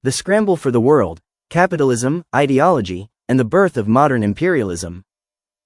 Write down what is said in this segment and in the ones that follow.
The Scramble for the World, Capitalism, Ideology, and the Birth of Modern Imperialism.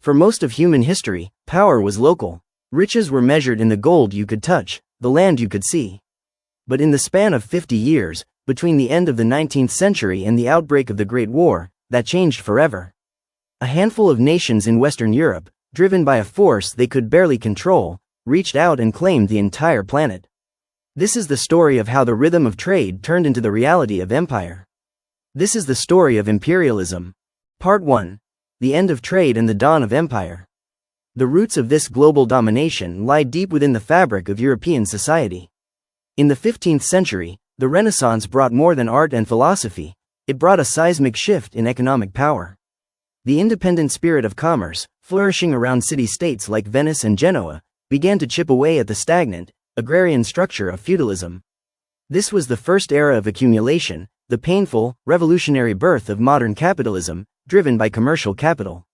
For most of human history, power was local. Riches were measured in the gold you could touch, the land you could see. But in the span of 50 years, between the end of the 19th century and the outbreak of the Great War, that changed forever. A handful of nations in Western Europe, driven by a force they could barely control, reached out and claimed the entire planet. This is the story of how the rhythm of trade turned into the reality of empire. This is the story of imperialism. Part 1. The End of Trade and the Dawn of Empire. The roots of this global domination lie deep within the fabric of European society. In the 15th century, the Renaissance brought more than art and philosophy, it brought a seismic shift in economic power. The independent spirit of commerce, flourishing around city-states like Venice and Genoa, began to chip away at the stagnant, agrarian structure of feudalism. This was the first era of accumulation, the painful, revolutionary birth of modern capitalism, driven by commercial capital.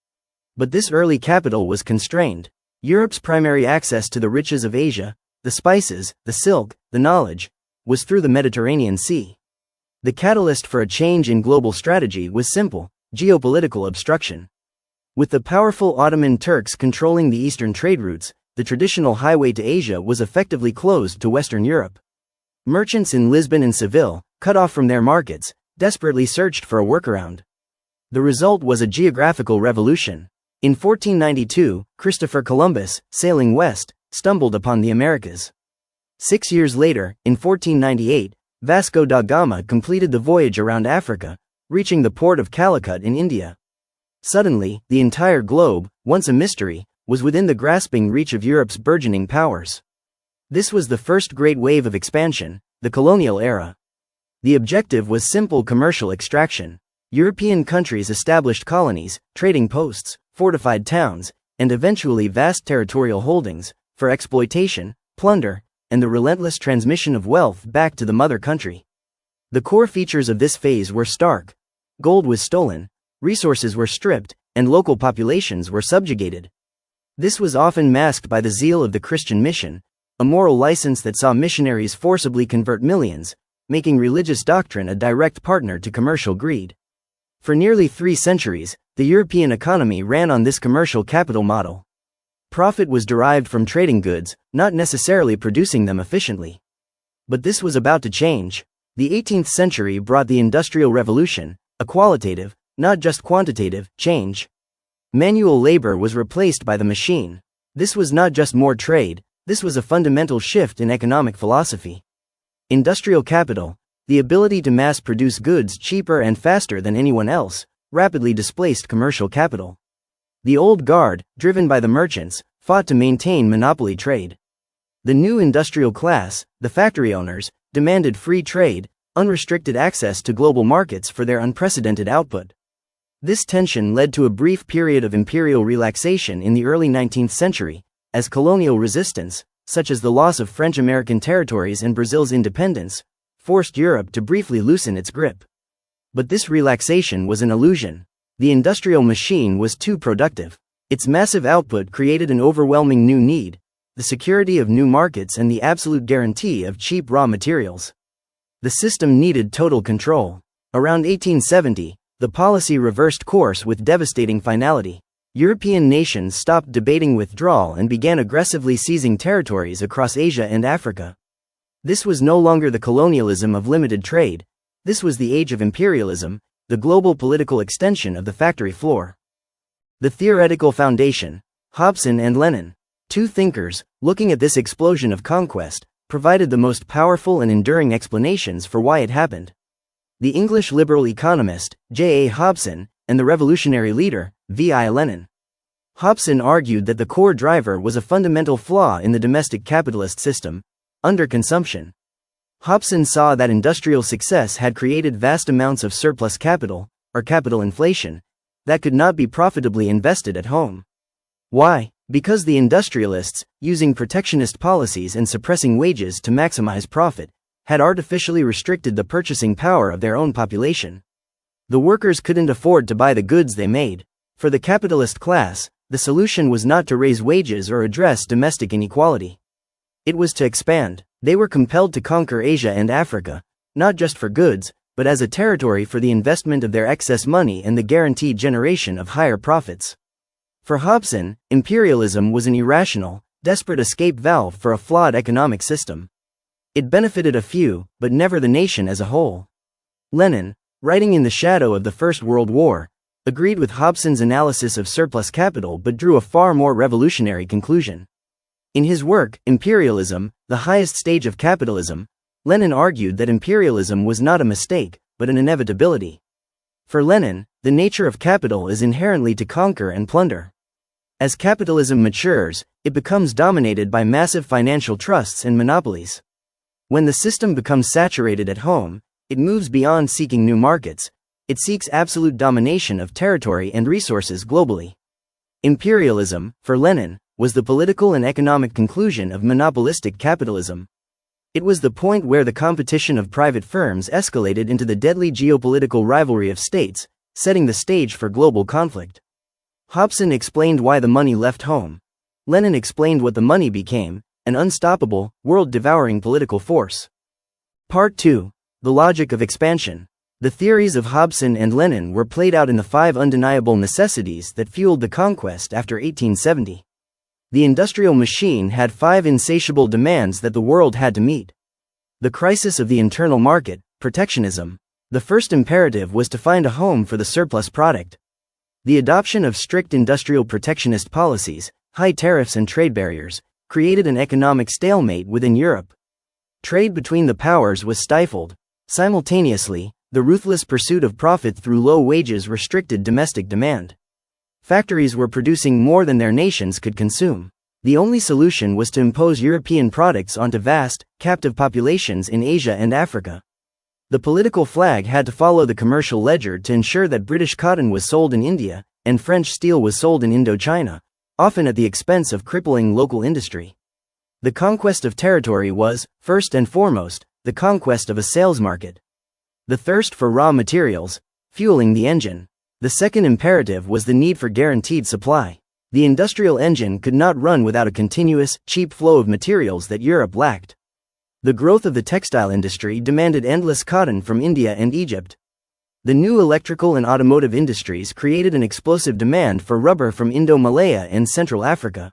But this early capital was constrained. Europe's primary access to the riches of Asia, the spices, the silk, the knowledge, was through the Mediterranean Sea. The catalyst for a change in global strategy was simple: geopolitical obstruction. With the powerful Ottoman Turks controlling the eastern trade routes, the traditional highway to Asia was effectively closed to Western Europe. Merchants in Lisbon and Seville, cut off from their markets, desperately searched for a workaround. The result was a geographical revolution. In 1492, Christopher Columbus, sailing west, stumbled upon the Americas. 6 years later, in 1498, Vasco da Gama completed the voyage around Africa, reaching the port of Calicut in India. Suddenly, the entire globe, once a mystery, was within the grasping reach of Europe's burgeoning powers. This was the first great wave of expansion, the colonial era. The objective was simple: commercial extraction. European countries established colonies, trading posts, fortified towns, and eventually vast territorial holdings, for exploitation, plunder, and the relentless transmission of wealth back to the mother country. The core features of this phase were stark. Gold was stolen, resources were stripped, and local populations were subjugated. This was often masked by the zeal of the Christian mission, a moral license that saw missionaries forcibly convert millions, making religious doctrine a direct partner to commercial greed. For nearly 3 centuries, the European economy ran on this commercial capital model. Profit was derived from trading goods, not necessarily producing them efficiently. But this was about to change. The 18th century brought the Industrial Revolution, a qualitative, not just quantitative, change. Manual labor was replaced by the machine. This was not just more trade, this was a fundamental shift in economic philosophy. Industrial capital, the ability to mass-produce goods cheaper and faster than anyone else, rapidly displaced commercial capital. The old guard, driven by the merchants, fought to maintain monopoly trade. The new industrial class, the factory owners, demanded free trade, unrestricted access to global markets for their unprecedented output. This tension led to a brief period of imperial relaxation in the early 19th century, as colonial resistance, such as the loss of French-American territories and Brazil's independence, forced Europe to briefly loosen its grip. But this relaxation was an illusion. The industrial machine was too productive. Its massive output created an overwhelming new need: the security of new markets and the absolute guarantee of cheap raw materials. The system needed total control. Around 1870, the policy reversed course with devastating finality. European nations stopped debating withdrawal and began aggressively seizing territories across Asia and Africa. This was no longer the colonialism of limited trade. This was the age of imperialism, the global political extension of the factory floor. The theoretical foundation. Hobson and Lenin, two thinkers, looking at this explosion of conquest, provided the most powerful and enduring explanations for why it happened. The English liberal economist, J. A. Hobson, and the revolutionary leader, V. I. Lenin. Hobson argued that the core driver was a fundamental flaw in the domestic capitalist system: underconsumption. Hobson saw that industrial success had created vast amounts of surplus capital, or capital inflation, that could not be profitably invested at home. Why? Because the industrialists, using protectionist policies and suppressing wages to maximize profit, had artificially restricted the purchasing power of their own population. The workers couldn't afford to buy the goods they made. For the capitalist class, the solution was not to raise wages or address domestic inequality. It was to expand. They were compelled to conquer Asia and Africa, not just for goods, but as a territory for the investment of their excess money and the guaranteed generation of higher profits. For Hobson, imperialism was an irrational, desperate escape valve for a flawed economic system. It benefited a few, but never the nation as a whole. Lenin, writing in the shadow of the First World War, agreed with Hobson's analysis of surplus capital but drew a far more revolutionary conclusion. In his work, Imperialism, the highest stage of capitalism, Lenin argued that imperialism was not a mistake, but an inevitability. For Lenin, the nature of capital is inherently to conquer and plunder. As capitalism matures, it becomes dominated by massive financial trusts and monopolies. When the system becomes saturated at home, it moves beyond seeking new markets. It seeks absolute domination of territory and resources globally. Imperialism, for Lenin, was the political and economic conclusion of monopolistic capitalism. It was the point where the competition of private firms escalated into the deadly geopolitical rivalry of states, setting the stage for global conflict. Hobson explained why the money left home. Lenin explained what the money became, an unstoppable, world-devouring political force. Part 2. The Logic of Expansion. The theories of Hobson and Lenin were played out in the 5 undeniable necessities that fueled the conquest after 1870. The industrial machine had 5 insatiable demands that the world had to meet. The crisis of the internal market, protectionism. The first imperative was to find a home for the surplus product. The adoption of strict industrial protectionist policies, high tariffs and trade barriers, created an economic stalemate within Europe. Trade between the powers was stifled. Simultaneously, the ruthless pursuit of profit through low wages restricted domestic demand. Factories were producing more than their nations could consume. The only solution was to impose European products onto vast, captive populations in Asia and Africa. The political flag had to follow the commercial ledger to ensure that British cotton was sold in India, and French steel was sold in Indochina, often at the expense of crippling local industry. The conquest of territory was, first and foremost, the conquest of a sales market. The thirst for raw materials, fueling the engine. The second imperative was the need for guaranteed supply. The industrial engine could not run without a continuous, cheap flow of materials that Europe lacked. The growth of the textile industry demanded endless cotton from India and Egypt. The new electrical and automotive industries created an explosive demand for rubber from Indo-Malaya and Central Africa.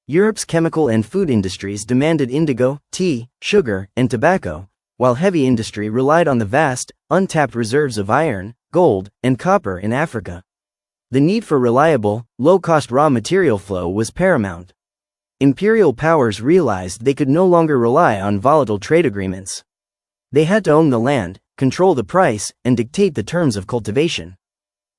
Europe's chemical and food industries demanded indigo, tea, sugar, and tobacco, while heavy industry relied on the vast, untapped reserves of iron, gold, and copper in Africa. The need for reliable, low-cost raw material flow was paramount. Imperial powers realized they could no longer rely on volatile trade agreements. They had to own the land, control the price, and dictate the terms of cultivation.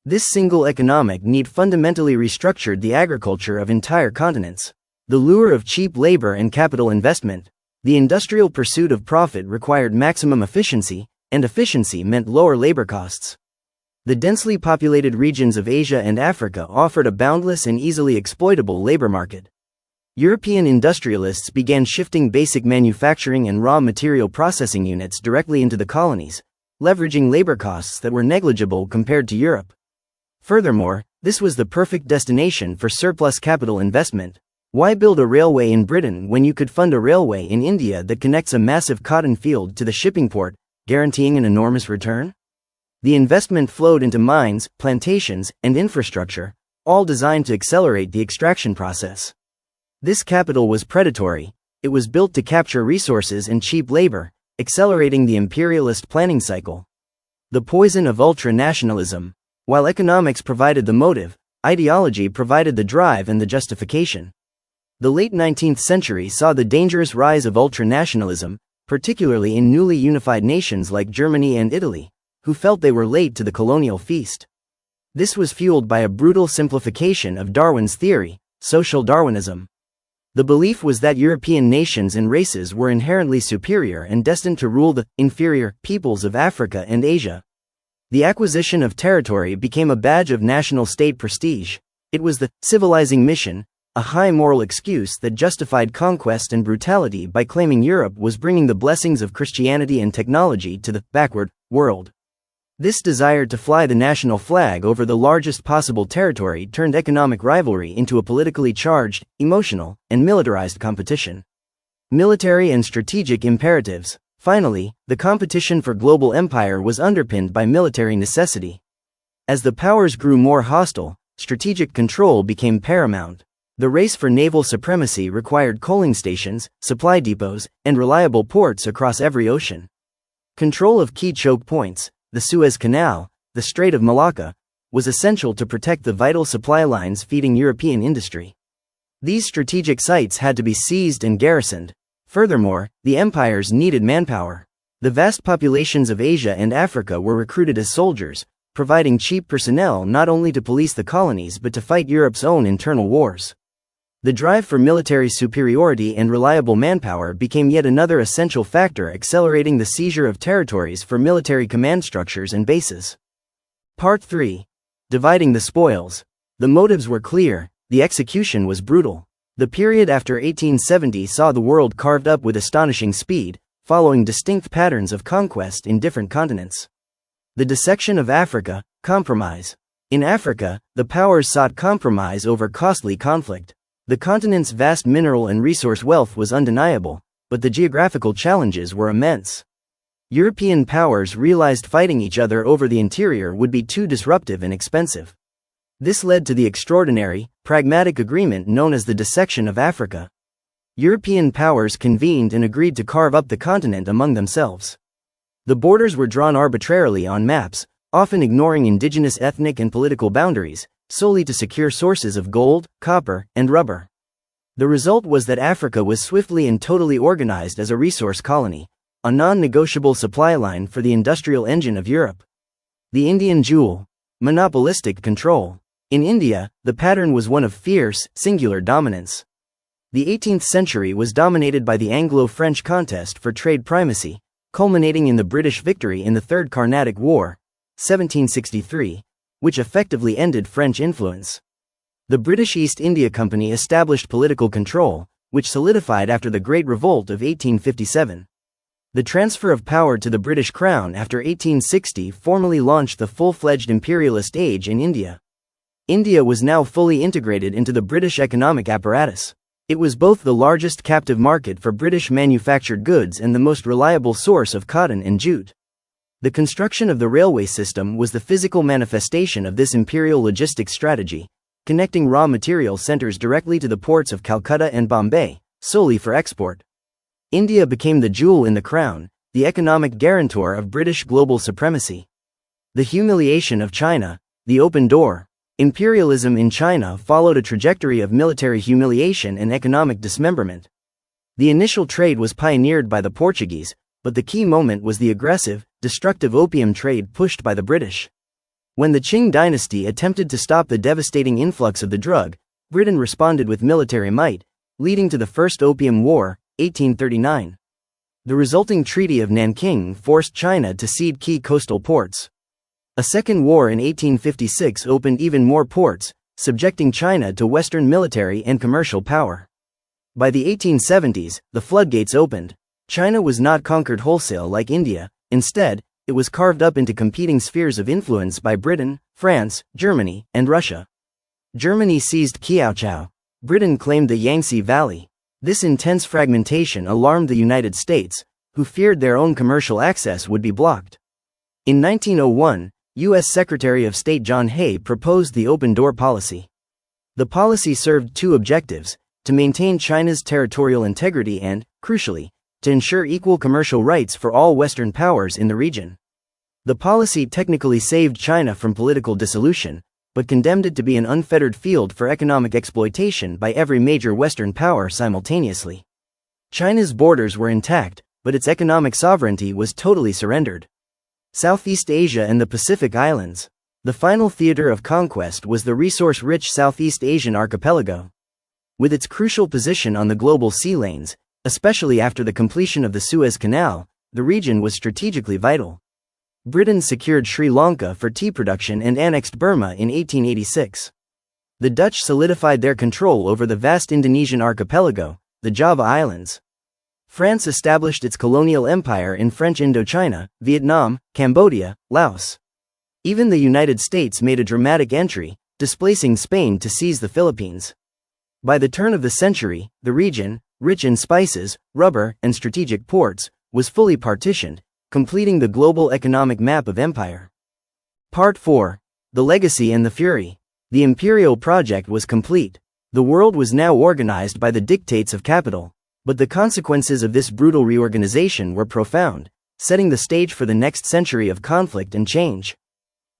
This single economic need fundamentally restructured the agriculture of entire continents. The lure of cheap labor and capital investment. The industrial pursuit of profit required maximum efficiency, and efficiency meant lower labor costs. The densely populated regions of Asia and Africa offered a boundless and easily exploitable labor market. European industrialists began shifting basic manufacturing and raw material processing units directly into the colonies, leveraging labor costs that were negligible compared to Europe. Furthermore, this was the perfect destination for surplus capital investment. Why build a railway in Britain when you could fund a railway in India that connects a massive cotton field to the shipping port, guaranteeing an enormous return? The investment flowed into mines, plantations, and infrastructure, all designed to accelerate the extraction process. This capital was predatory. It was built to capture resources and cheap labor, accelerating the imperialist planning cycle. The poison of ultra-nationalism. While economics provided the motive, ideology provided the drive and the justification. The late 19th century saw the dangerous rise of ultranationalism, particularly in newly unified nations like Germany and Italy, who felt they were late to the colonial feast. This was fueled by a brutal simplification of Darwin's theory, social Darwinism. The belief was that European nations and races were inherently superior and destined to rule the inferior peoples of Africa and Asia. The acquisition of territory became a badge of national state prestige. It was the civilizing mission, a high moral excuse that justified conquest and brutality by claiming Europe was bringing the blessings of Christianity and technology to the backward world. This desire to fly the national flag over the largest possible territory turned economic rivalry into a politically charged, emotional, and militarized competition. Military and strategic imperatives. Finally, the competition for global empire was underpinned by military necessity. As the powers grew more hostile, strategic control became paramount. The race for naval supremacy required coaling stations, supply depots, and reliable ports across every ocean. Control of key choke points, the Suez Canal, the Strait of Malacca, was essential to protect the vital supply lines feeding European industry. These strategic sites had to be seized and garrisoned. Furthermore, the empires needed manpower. The vast populations of Asia and Africa were recruited as soldiers, providing cheap personnel not only to police the colonies but to fight Europe's own internal wars. The drive for military superiority and reliable manpower became yet another essential factor accelerating the seizure of territories for military command structures and bases. Part 3. Dividing the spoils. The motives were clear, the execution was brutal. The period after 1870 saw the world carved up with astonishing speed, following distinct patterns of conquest in different continents. The dissection of Africa, compromise. In Africa, the powers sought compromise over costly conflict. The continent's vast mineral and resource wealth was undeniable, but the geographical challenges were immense. European powers realized fighting each other over the interior would be too disruptive and expensive. This led to the extraordinary, pragmatic agreement known as the dissection of Africa. European powers convened and agreed to carve up the continent among themselves. The borders were drawn arbitrarily on maps, often ignoring indigenous ethnic and political boundaries, solely to secure sources of gold, copper, and rubber. The result was that Africa was swiftly and totally organized as a resource colony, a non-negotiable supply line for the industrial engine of Europe. The Indian jewel. Monopolistic control. In India, the pattern was one of fierce, singular dominance. The 18th century was dominated by the Anglo-French contest for trade primacy, culminating in the British victory in the Third Carnatic War, 1763, which effectively ended French influence. The British East India Company established political control, which solidified after the Great Revolt of 1857. The transfer of power to the British Crown after 1860 formally launched the full-fledged imperialist age in India. India was now fully integrated into the British economic apparatus. It was both the largest captive market for British manufactured goods and the most reliable source of cotton and jute. The construction of the railway system was the physical manifestation of this imperial logistics strategy, connecting raw material centers directly to the ports of Calcutta and Bombay, solely for export. India became the jewel in the crown, the economic guarantor of British global supremacy. The humiliation of China, the open door. Imperialism in China followed a trajectory of military humiliation and economic dismemberment. The initial trade was pioneered by the Portuguese, but the key moment was the aggressive, destructive opium trade pushed by the British. When the Qing dynasty attempted to stop the devastating influx of the drug, Britain responded with military might, leading to the First Opium War, 1839. The resulting Treaty of Nanking forced China to cede key coastal ports. A second war in 1856 opened even more ports, subjecting China to Western military and commercial power. By the 1870s, the floodgates opened. China was not conquered wholesale like India, instead, it was carved up into competing spheres of influence by Britain, France, Germany, and Russia. Germany seized Kiaochao. Britain claimed the Yangtze Valley. This intense fragmentation alarmed the United States, who feared their own commercial access would be blocked. In 1901, U.S. Secretary of State John Hay proposed the open door policy. The policy served two objectives: to maintain China's territorial integrity and, crucially, to ensure equal commercial rights for all Western powers in the region. The policy technically saved China from political dissolution, but condemned it to be an unfettered field for economic exploitation by every major Western power simultaneously. China's borders were intact, but its economic sovereignty was totally surrendered. Southeast Asia and the Pacific Islands. The final theater of conquest was the resource-rich Southeast Asian archipelago. With its crucial position on the global sea lanes, especially after the completion of the Suez Canal, the region was strategically vital. Britain secured Sri Lanka for tea production and annexed Burma in 1886. The Dutch solidified their control over the vast Indonesian archipelago, the Java Islands. France established its colonial empire in French Indochina, Vietnam, Cambodia, Laos. Even the United States made a dramatic entry, displacing Spain to seize the Philippines. By the turn of the century, the region, rich in spices, rubber, and strategic ports, was fully partitioned, completing the global economic map of empire. Part 4. The Legacy and the Fury. The imperial project was complete. The world was now organized by the dictates of capital. But the consequences of this brutal reorganization were profound, setting the stage for the next century of conflict and change.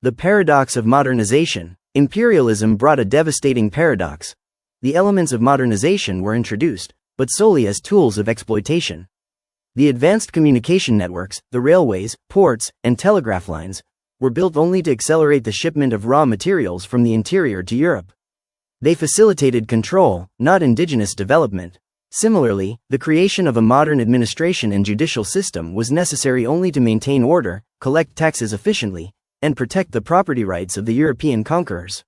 The paradox of modernization. Imperialism brought a devastating paradox. The elements of modernization were introduced, but solely as tools of exploitation. The advanced communication networks, the railways, ports, and telegraph lines, were built only to accelerate the shipment of raw materials from the interior to Europe. They facilitated control, not indigenous development. Similarly, the creation of a modern administration and judicial system was necessary only to maintain order, collect taxes efficiently, and protect the property rights of the European conquerors.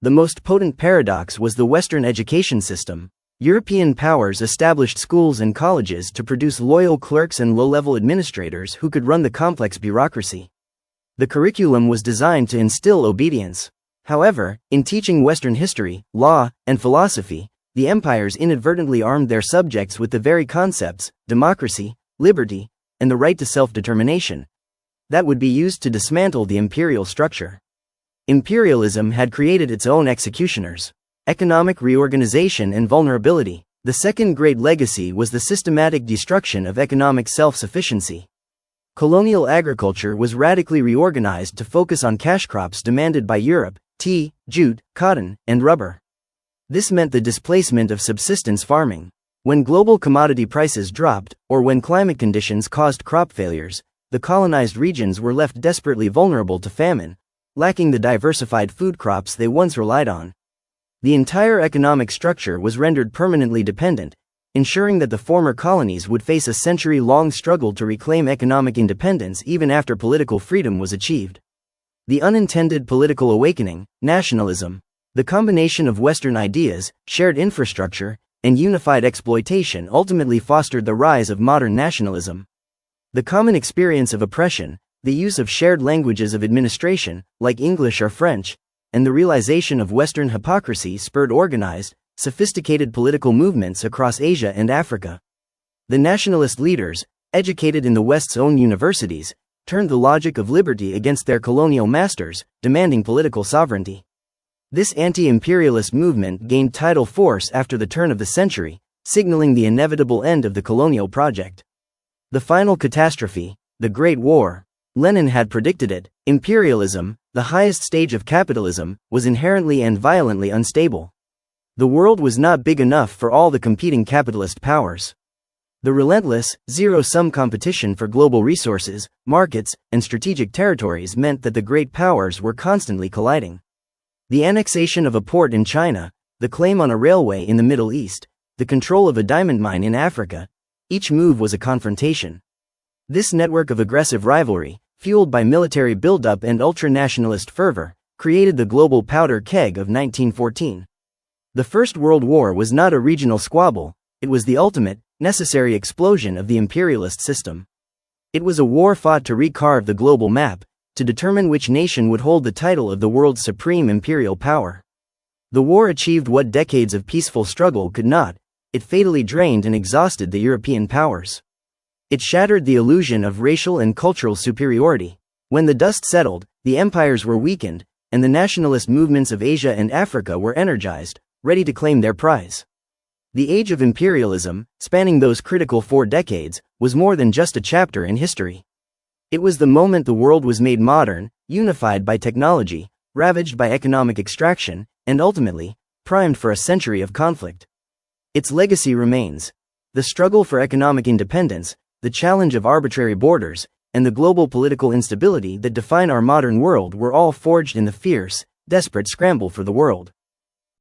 The most potent paradox was the Western education system. European powers established schools and colleges to produce loyal clerks and low-level administrators who could run the complex bureaucracy. The curriculum was designed to instill obedience. However, in teaching Western history, law, and philosophy, the empires inadvertently armed their subjects with the very concepts, democracy, liberty, and the right to self-determination, that would be used to dismantle the imperial structure. Imperialism had created its own executioners. Economic reorganization and vulnerability. The second great legacy was the systematic destruction of economic self-sufficiency. Colonial agriculture was radically reorganized to focus on cash crops demanded by Europe: tea, jute, cotton, and rubber. This meant the displacement of subsistence farming. When global commodity prices dropped, or when climate conditions caused crop failures, the colonized regions were left desperately vulnerable to famine, lacking the diversified food crops they once relied on. The entire economic structure was rendered permanently dependent, ensuring that the former colonies would face a century-long struggle to reclaim economic independence even after political freedom was achieved. The unintended political awakening, nationalism. The combination of Western ideas, shared infrastructure, and unified exploitation ultimately fostered the rise of modern nationalism. The common experience of oppression, the use of shared languages of administration, like English or French, and the realization of Western hypocrisy spurred organized, sophisticated political movements across Asia and Africa. The nationalist leaders, educated in the West's own universities, turned the logic of liberty against their colonial masters, demanding political sovereignty. This anti-imperialist movement gained tidal force after the turn of the century, signaling the inevitable end of the colonial project. The final catastrophe, the Great War. Lenin had predicted it. Imperialism, the highest stage of capitalism, was inherently and violently unstable. The world was not big enough for all the competing capitalist powers. The relentless, zero-sum competition for global resources, markets, and strategic territories meant that the great powers were constantly colliding. The annexation of a port in China, the claim on a railway in the Middle East, the control of a diamond mine in Africa, each move was a confrontation. This network of aggressive rivalry, fueled by military buildup and ultra-nationalist fervor, created the global powder keg of 1914. The First World War was not a regional squabble, it was the ultimate, necessary explosion of the imperialist system. It was a war fought to recarve the global map, to determine which nation would hold the title of the world's supreme imperial power. The war achieved what decades of peaceful struggle could not. It fatally drained and exhausted the European powers. It shattered the illusion of racial and cultural superiority. When the dust settled, the empires were weakened, and the nationalist movements of Asia and Africa were energized, ready to claim their prize. The age of imperialism, spanning those critical 4 decades, was more than just a chapter in history. It was the moment the world was made modern, unified by technology, ravaged by economic extraction, and ultimately, primed for a century of conflict. Its legacy remains. The struggle for economic independence, the challenge of arbitrary borders, and the global political instability that define our modern world were all forged in the fierce, desperate scramble for the world.